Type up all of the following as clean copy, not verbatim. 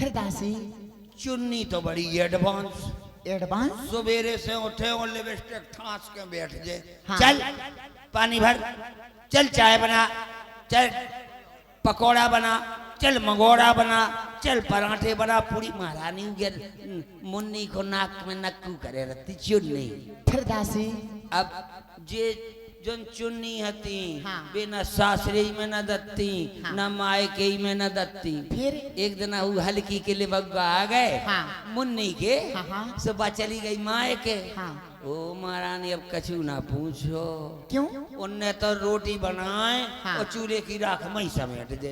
फिर दासी चुन्नी तो बड़ी एडवांस एडवांस। सवेरे से उठे और लिपस्टिक ठांस के बैठ जाए। हाँ। चल पानी भर, चल चाय बना, चल पकोड़ा बना, चल मंगोड़ा बना, चल पराठे बना। पूरी महारानी मुन्नी को नाक में नक्कू करे रहती चुन्नी। फिर दासी अब जे जोन चुन्नी हती हाँ। बिना सासरे में न दत्ती हाँ। न मायके में न दत्ती। फिर एक दिन वो हल्की के लिए बग्गा आ गए हाँ। मुन्नी के हाँ, हाँ। सुबह चली गई मायके। हाँ। ओ महारानी अब कछु ना पूछो, क्यों? उनने तो रोटी बनाए हाँ। और चूल्हे की राख मई समेट दे,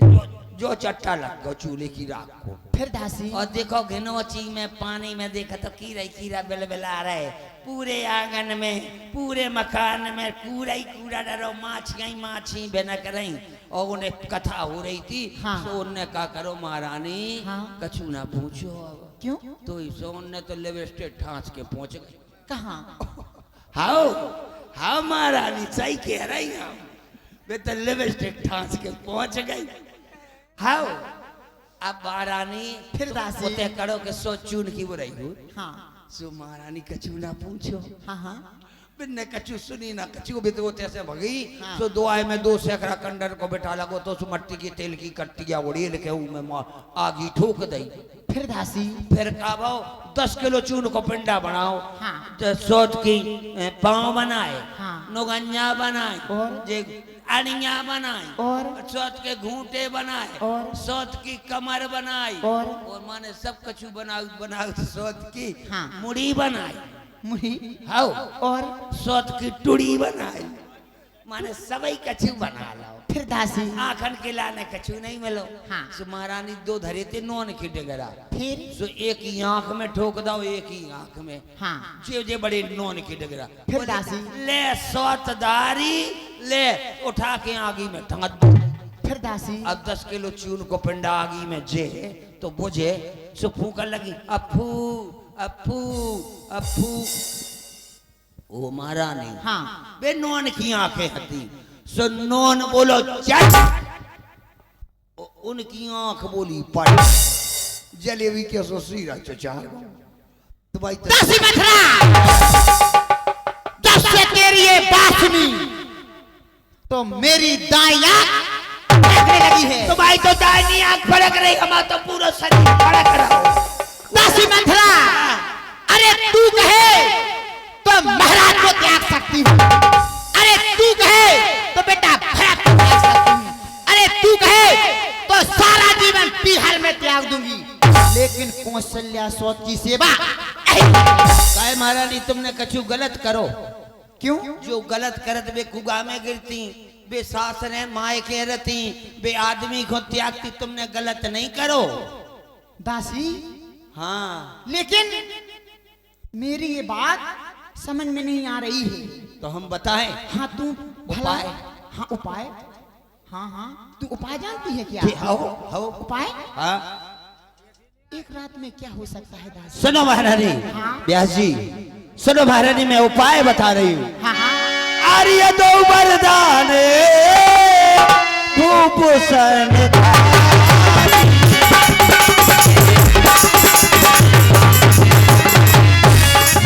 जो चट्टा लग गो चूल्हे की राख को। फिर दासी और देखो घिनौची में पानी में देखा तो कीड़ा बिलबिला रहे। पूरे आंगन में पूरे मकान में कूड़ा ही कूड़ा डरो, माछी बेनक रही। और उन्हें कथा हो रही थी। हाँ। तो उनने कहा करो महारानी हाँ। कछु ना पूछो अब। क्यों? तो इस उनने तो लिपस्टिक ठांस के पहुंच गई। कहाँ? हाओ हाँ महारानी सही कह रही हम, वे तो लिपस्टिक ठांस के पहुंच गई। हाओ अब महारानी फिर दासी उते करो के सो चून की वो रही हूँ। हाँ। सो महारानी कछु ना पूछो। हाँ हाँ। बिन्ने कछु सुनी ना कछु भी तो तैसे भगी। हाँ। सो दुआई में 2 सैकड़ा कंडर को बैठा लगो तो सो मट्टी की तेल की कट्टिया उड़ी लेके में आगी ठोक दई। फिर दासी फिर का भाव 10 किलो चून को पिंडा बनाओ। हाँ। तो सोत की पाँव बनाए। हाँ। नुगन्या बनाए और? जे अनिया बनाए और? सोत के घूंटे बनाए और? सोत की कमर बनाई और? माने सब कछु बनाओ सोत की हाँ। मुड़ी बनाई। मुही हाउ और? सोत की टुड़ी बनाई। माने सबई कछु बना लो। फिर दासी आखन के लाने कछु नहीं मिलो। हाँ। सो महारानी 2 धरे थे नॉन की डगरा। फिर सो एक ही आंख में ठोक दो, एक ही आंख में। हाँ। जे बड़े नॉन की डगरा। फिर दासी ले सोतदारी ले उठा के आगी में टांग दो। फिर दासी अब 10 किलो चून को पिंडा आगी में जे तो बुझे। सो फूकन लगी अफू अफू अफू। ओ महारानी हाँ। बे नॉन की आंखें हती। सो नॉन बोलो चल, उनकी आंख बोली पड़। जलेबी के सो सीरा चचा तो भाई दासी मथुरा जब से तेरी ये बात सुनी तो मेरी दाई आंख फड़कने लगी है। तो भाई तो दाहिनी आंख फड़क रही, हमारा तो पूरा शरीर फड़क रहा। दासी मथुरा अरे तू कहे तो महाराज को त्याग सकती हूँ। अरे तू कहे तो बेटा भरत को त्याग सकती हूँ। अरे तू कहे तो सारा जीवन बिहार में त्याग दूंगी, लेकिन कौशल्या सोच की सेवा काय महारानी तुमने कछु गलत करो। क्यों? जो गलत करत बे कुगा में गिरती, बे सास ने माए के रहती, बे आदमी को त्यागती। तुमने गलत नहीं करो। दासी हाँ लेकिन मेरी ये बात समझ में नहीं आ रही है। तो हम बताएं। हाँ तू भला उपाय? हाँ उपाय। हाँ हाँ तू उपाय जानती है क्या? हाओ उपाय हाँ एक रात में क्या हो सकता है दासी? सुनो महारानी। हाँ। व्यास जी सुनो महारानी, मैं उपाय बता रही हूँ। हाँ हाँ आर्य दो वरदान भूषण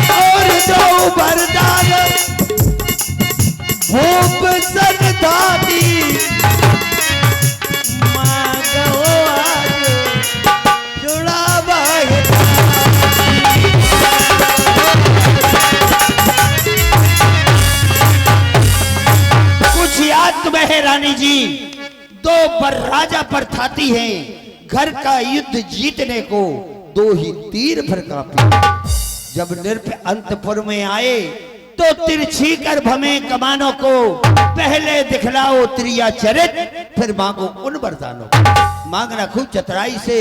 और दो वरदान भूषण दादी मांगो आज जुड़ावा है। कुछ याद तुम्हें है रानी जी? 2 राजा पर थाती हैं, घर का युद्ध जीतने को 2 ही तीर भर काफी। जब नृप अंतपुर में आए तो तिरछी कर भमे कमानों को। पहले दिखलाओ त्रिया चरित, फिर मांगो उन वरदानों को। मांगना खूब चतुराई से,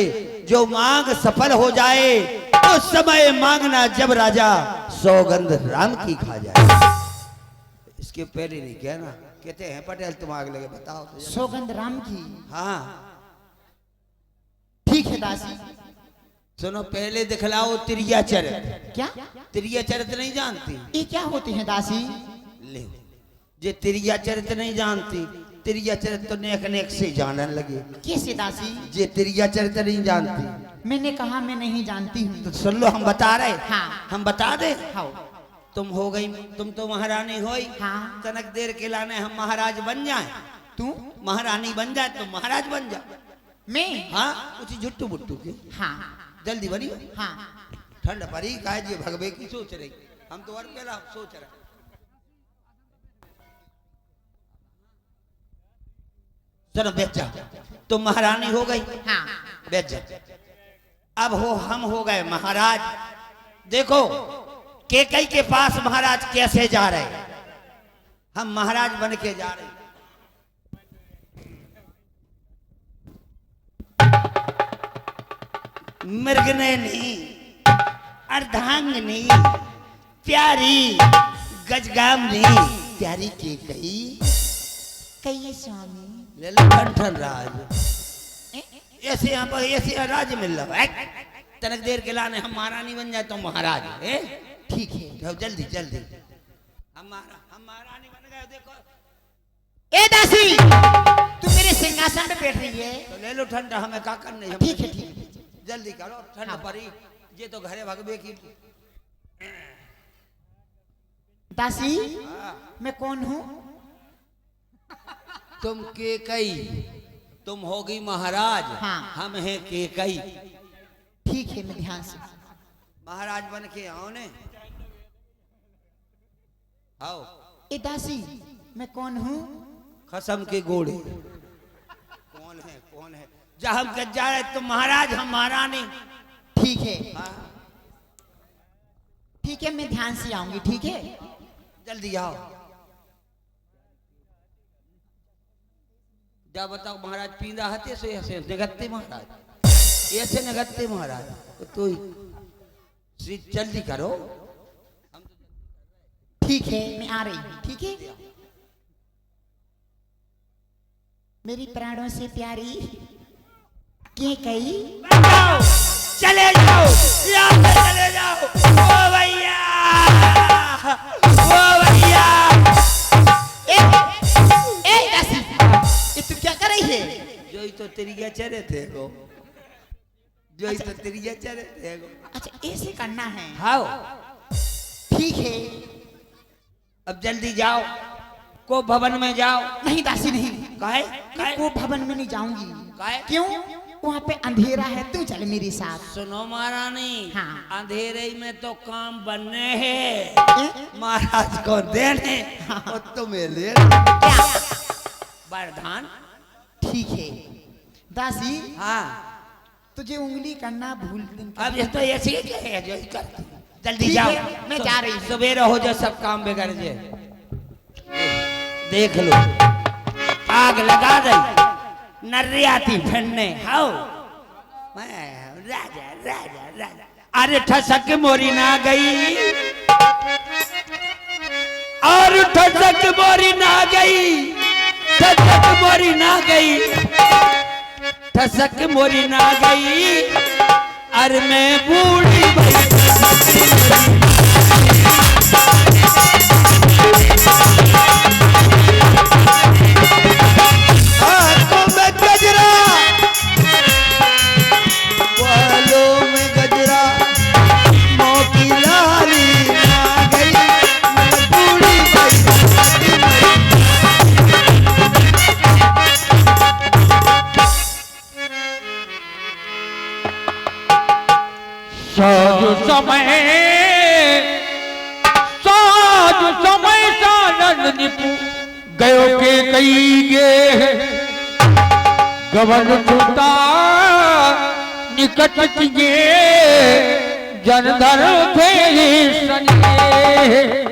जो मांग सफल हो जाए तो समय मांगना जब राजा सौगंध राम की खा जाए। इसके पहले नहीं कहना, कहते हैं पटेल तुम आग लगे बताओ तो। सौगंध राम की। हाँ ठीक है दासी। सुनो, पहले दिखलाओ त्रिया चरित। क्या? त्रिया चरित नहीं जानती? ये क्या होते हैं दासी? ले जे त्रिया चरित नहीं जानती, त्रिया चरित तो नेक नेक से जानने लगे। कैसे दासी? जे त्रिया चरित नहीं जानती, मैंने कहा मैं नहीं जानती हूँ। तो सुन लो, हम बता रहे। हाँ। हम बता दे। हाँ। तुम हो गई, तुम तो महारानी होई। हाँ। तनक देर के लाने हम महाराज बन जाए। तू महारानी बन जाए तो महाराज बन जा। मैं? हाँ, कुछ झुट्टू बुट्टू के। हाँ। जल्दी बनी। हाँ। ठंड परी काहे जी भगवे की सोच रही। हम तो और पहला सोच रहे। चलो बैठ जा। तुम महारानी हो गई। हाँ। बैठ जा। अब हम हो गए महाराज। देखो केकई के पास महाराज कैसे जा रहे। हम महाराज बन के जा रहे। मृगनयनी, अर्धांगिनी, प्यारी गजगामनी, प्यारी केकई। कहिए स्वामी। ले लो कंठन राज। ऐसे यहाँ पर ऐसे राज मिल रहा है। तनक देर के लाने हम महारानी बन जाए तो महाराज है। ठीक है। जाओ जल्दी जल्दी। हम महारानी बन गए। देखो ए दासी, तू मेरे सिंहासन पे बैठ रही है। तो ले लो ठंडा, हमें का करने। ठीक है, ठीक है। जल्दी करो। ठंड हाँ। पड़ी ये तो घरे भगवे की। दासी, मैं कौन हूँ? तुम केकई, तुम होगी महाराज। हाँ। हम हैं केकई। ठीक है, मैं ध्यान से। महाराज बन के आओ ने। आओ। ए दासी, मैं कौन हूँ? खसम के घोड़े। कौन है कौन है? जब हम कह जा रहे तुम महाराज हम महारानी। ठीक है। हाँ। ठीक है, मैं ध्यान से आऊंगी। ठीक है, जल्दी आओ। जा बताओ महाराज पींदा हते से ऐसे नगत्ते महाराज, ऐसे नगत्ते महाराज। तो जल्दी करो। ठीक है, मैं आ रही हूँ। ठीक है, मेरी प्राणों से प्यारी केकई। चले जाओ, यहाँ से चले जाओ। ओ भैया, ओ भैया। ए दासी, ये तू क्या कर रही है? जो ही तो तेरी चरे थे गो। जो ही तो तेरी चरे थे गो। अच्छा, ऐसे करना है। हाँ। ठीक है। अब जल्दी जाओ, को भवन में जाओ। नहीं दासी, नहीं। काहे? मैं वो भवन में नहीं जाऊंगी। काहे? क्यों? वहाँ पे अंधेरा है, तू चल मेरे साथ। सुनो महारानी। हाँ। अंधेरे में तो काम बनने हैं। महाराज को देने और तुम्हें ले क्या? वरदान। ठीक है दासी। हाँ। तुझे उंगली करना भूल। अब ये तो ऐसे ही है जो ही करती। जल्दी ठीक जाओ। है, मैं जा रही हूँ। सवेरा हो जाए सब काम बिगड़ जाए। देख लो, आग लगा दई नर्री आती फिरने। हाओ मैं राजा राजा राजा। अरे ठसक मोरी ना गई, और ठसक मोरी ना गई, ठसक मोरी ना गई, ठसक मोरी ना गई। अरे मैं बूढ़ी भई समय सानंद निपु गयो के कई गे गवन छुटा निकट गे जनधर थे सनिए।